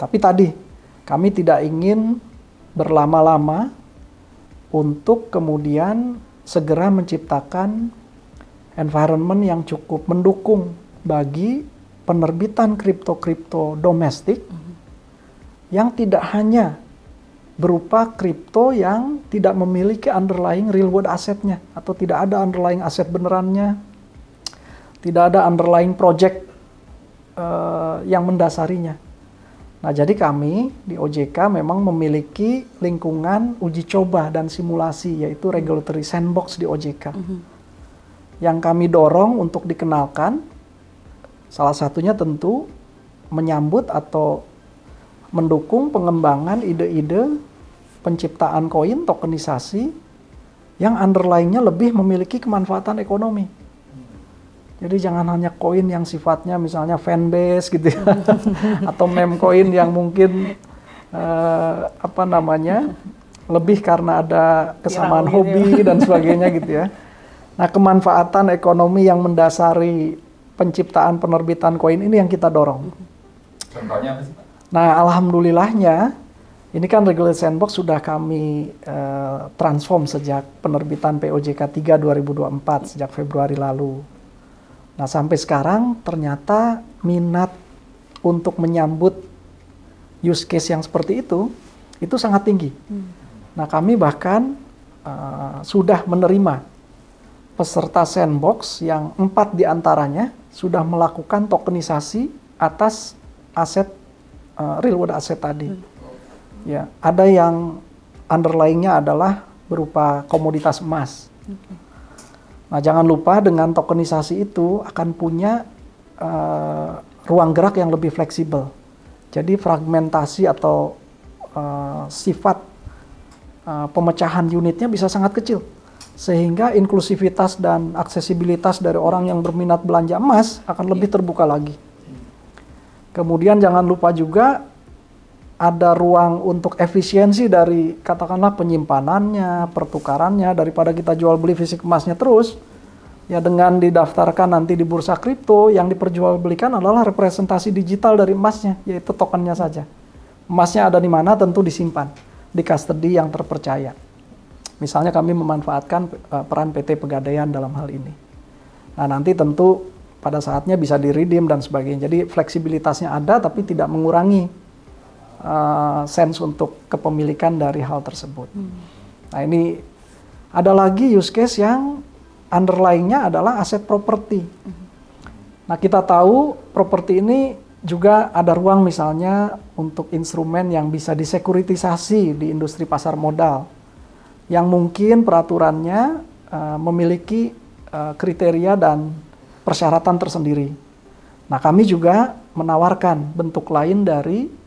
Tapi tadi, kami tidak ingin berlama-lama untuk kemudian segera menciptakan environment yang cukup mendukung bagi penerbitan kripto-kripto domestik yang tidak hanya berupa kripto yang tidak memiliki underlying real world assetnya, atau tidak ada underlying aset benerannya, tidak ada underlying project yang mendasarinya. Nah, jadi kami di OJK memang memiliki lingkungan uji coba dan simulasi, yaitu regulatory sandbox di OJK. Yang kami dorong untuk dikenalkan, salah satunya tentu menyambut atau mendukung pengembangan ide-ide penciptaan koin tokenisasi yang underlying-nya lebih memiliki kemanfaatan ekonomi. Jadi jangan hanya koin yang sifatnya misalnya fanbase gitu ya, atau meme koin yang mungkin lebih karena ada kesamaan hobi dan sebagainya gitu ya. Nah, kemanfaatan ekonomi yang mendasari penciptaan penerbitan koin ini yang kita dorong. Contohnya apa sih, Pak? Nah, alhamdulillahnya ini kan regulatory sandbox sudah kami transform sejak penerbitan POJK 3 2024 sejak Februari lalu. Nah, sampai sekarang ternyata minat untuk menyambut use case yang seperti itu sangat tinggi. Nah, kami bahkan sudah menerima peserta sandbox yang 4 diantaranya sudah melakukan tokenisasi atas aset real world asset tadi. Ya, ada yang underlying-nya adalah berupa komoditas emas. Nah, jangan lupa dengan tokenisasi itu akan punya ruang gerak yang lebih fleksibel. Jadi fragmentasi atau sifat pemecahan unitnya bisa sangat kecil. Sehingga inklusivitas dan aksesibilitas dari orang yang berminat belanja emas akan lebih terbuka lagi. Kemudian jangan lupa juga ada ruang untuk efisiensi dari katakanlah penyimpanannya, pertukarannya, daripada kita jual beli fisik emasnya terus, ya dengan didaftarkan nanti di bursa kripto, yang diperjualbelikan adalah representasi digital dari emasnya, yaitu tokennya saja. Emasnya ada di mana tentu disimpan, di custody yang terpercaya. Misalnya kami memanfaatkan peran PT Pegadaian dalam hal ini. Nah, nanti tentu pada saatnya bisa di-redeem dan sebagainya. Jadi fleksibilitasnya ada tapi tidak mengurangi sense untuk kepemilikan dari hal tersebut. Nah, ini ada lagi use case yang underlying-nya adalah aset properti. Nah, kita tahu properti ini juga ada ruang misalnya untuk instrumen yang bisa disekuritisasi di industri pasar modal, yang mungkin peraturannya memiliki kriteria dan persyaratan tersendiri. Nah, kami juga menawarkan bentuk lain dari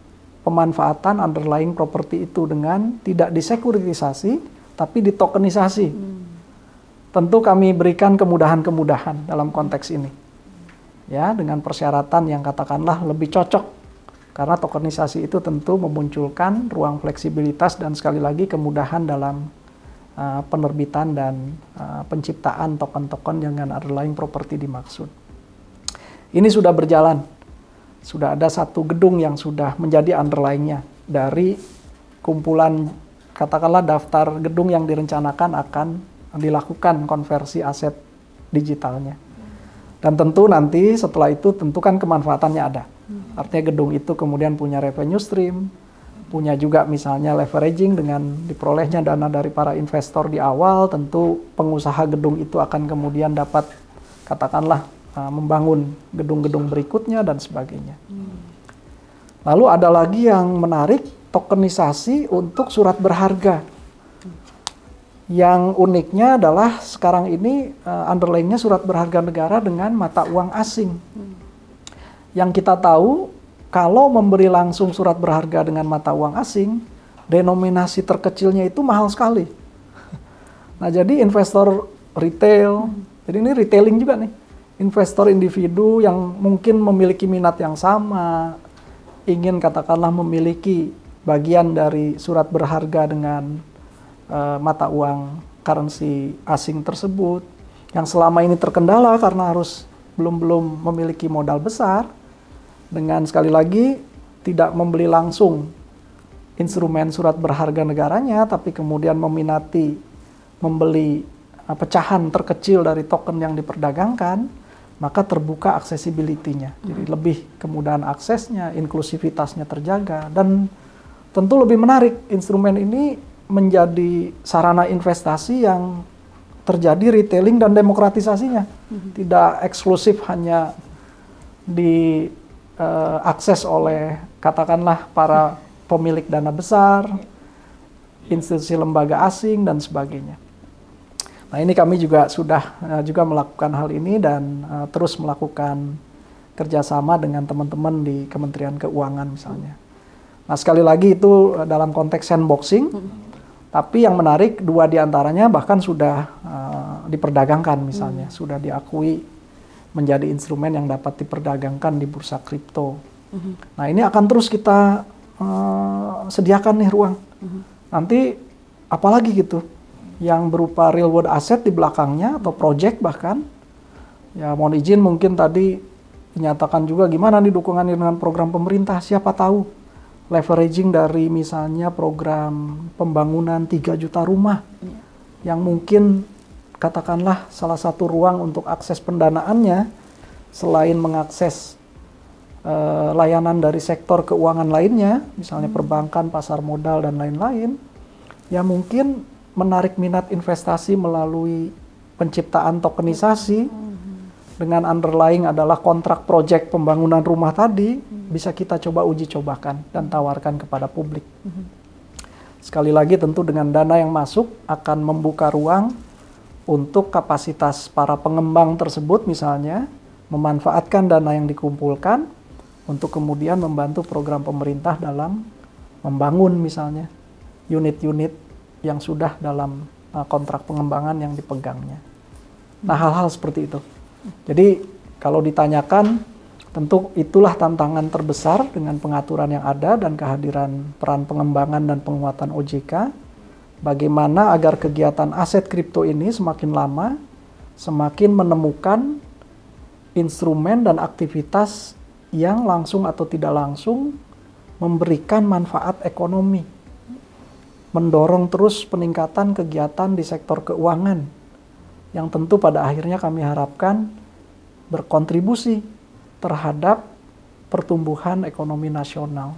pemanfaatan underlying properti itu dengan tidak disekuritisasi, tapi ditokenisasi. Tentu kami berikan kemudahan-kemudahan dalam konteks ini. Ya, dengan persyaratan yang katakanlah lebih cocok. Karena tokenisasi itu tentu memunculkan ruang fleksibilitas dan sekali lagi kemudahan dalam penerbitan dan penciptaan token-token dengan underlying property dimaksud. Ini sudah berjalan. Sudah ada satu gedung yang sudah menjadi underlying-nya dari kumpulan, katakanlah daftar gedung yang direncanakan akan dilakukan konversi aset digitalnya. Dan tentu nanti setelah itu tentu kan kemanfaatannya ada. Artinya gedung itu kemudian punya revenue stream, punya juga misalnya leveraging dengan diperolehnya dana dari para investor di awal, tentu pengusaha gedung itu akan kemudian dapat katakanlah membangun gedung-gedung berikutnya dan sebagainya. Lalu ada lagi yang menarik, tokenisasi untuk surat berharga. Yang uniknya adalah sekarang ini underlying-nya surat berharga negara dengan mata uang asing. Yang kita tahu, kalau memberi langsung surat berharga dengan mata uang asing, denominasi terkecilnya itu mahal sekali. Nah, jadi investor retail, jadi ini retailing juga nih. Investor individu yang mungkin memiliki minat yang sama, ingin katakanlah memiliki bagian dari surat berharga dengan mata uang currency asing tersebut, yang selama ini terkendala karena harus belum memiliki modal besar, dengan sekali lagi tidak membeli langsung instrumen surat berharga negaranya, tapi kemudian meminati membeli pecahan terkecil dari token yang diperdagangkan, maka terbuka accessibility-nya. Jadi lebih kemudahan aksesnya, inklusivitasnya terjaga, dan tentu lebih menarik instrumen ini menjadi sarana investasi yang terjadi retailing dan demokratisasinya. Tidak eksklusif hanya diakses oleh katakanlah para pemilik dana besar, institusi lembaga asing, dan sebagainya. Nah, ini kami juga sudah melakukan hal ini dan terus melakukan kerjasama dengan teman-teman di Kementerian Keuangan misalnya. Nah, sekali lagi itu dalam konteks sandboxing, tapi yang menarik 2 diantaranya bahkan sudah diperdagangkan misalnya, sudah diakui menjadi instrumen yang dapat diperdagangkan di bursa kripto. Nah, ini akan terus kita sediakan nih ruang. Nanti apalagi gitu yang berupa real world asset di belakangnya atau project bahkan. Ya mohon izin mungkin tadi dinyatakan juga gimana nih dukungannya dengan program pemerintah, siapa tahu leveraging dari misalnya program pembangunan 3 juta rumah yang mungkin katakanlah salah satu ruang untuk akses pendanaannya selain mengakses layanan dari sektor keuangan lainnya, misalnya perbankan, pasar modal, dan lain-lain, ya mungkin menarik minat investasi melalui penciptaan tokenisasi dengan underlying adalah kontrak proyek pembangunan rumah tadi, bisa kita coba uji cobakan dan tawarkan kepada publik. Sekali lagi tentu dengan dana yang masuk akan membuka ruang untuk kapasitas para pengembang tersebut misalnya memanfaatkan dana yang dikumpulkan untuk kemudian membantu program pemerintah dalam membangun misalnya unit-unit yang sudah dalam kontrak pengembangan yang dipegangnya. Nah, hal-hal seperti itu. Jadi kalau ditanyakan, tentu itulah tantangan terbesar dengan pengaturan yang ada dan kehadiran peran pengembangan dan penguatan OJK. Bagaimana agar kegiatan aset kripto ini semakin lama, semakin menemukan instrumen dan aktivitas yang langsung atau tidak langsung memberikan manfaat ekonomi, mendorong terus peningkatan kegiatan di sektor keuangan, yang tentu pada akhirnya kami harapkan berkontribusi terhadap pertumbuhan ekonomi nasional.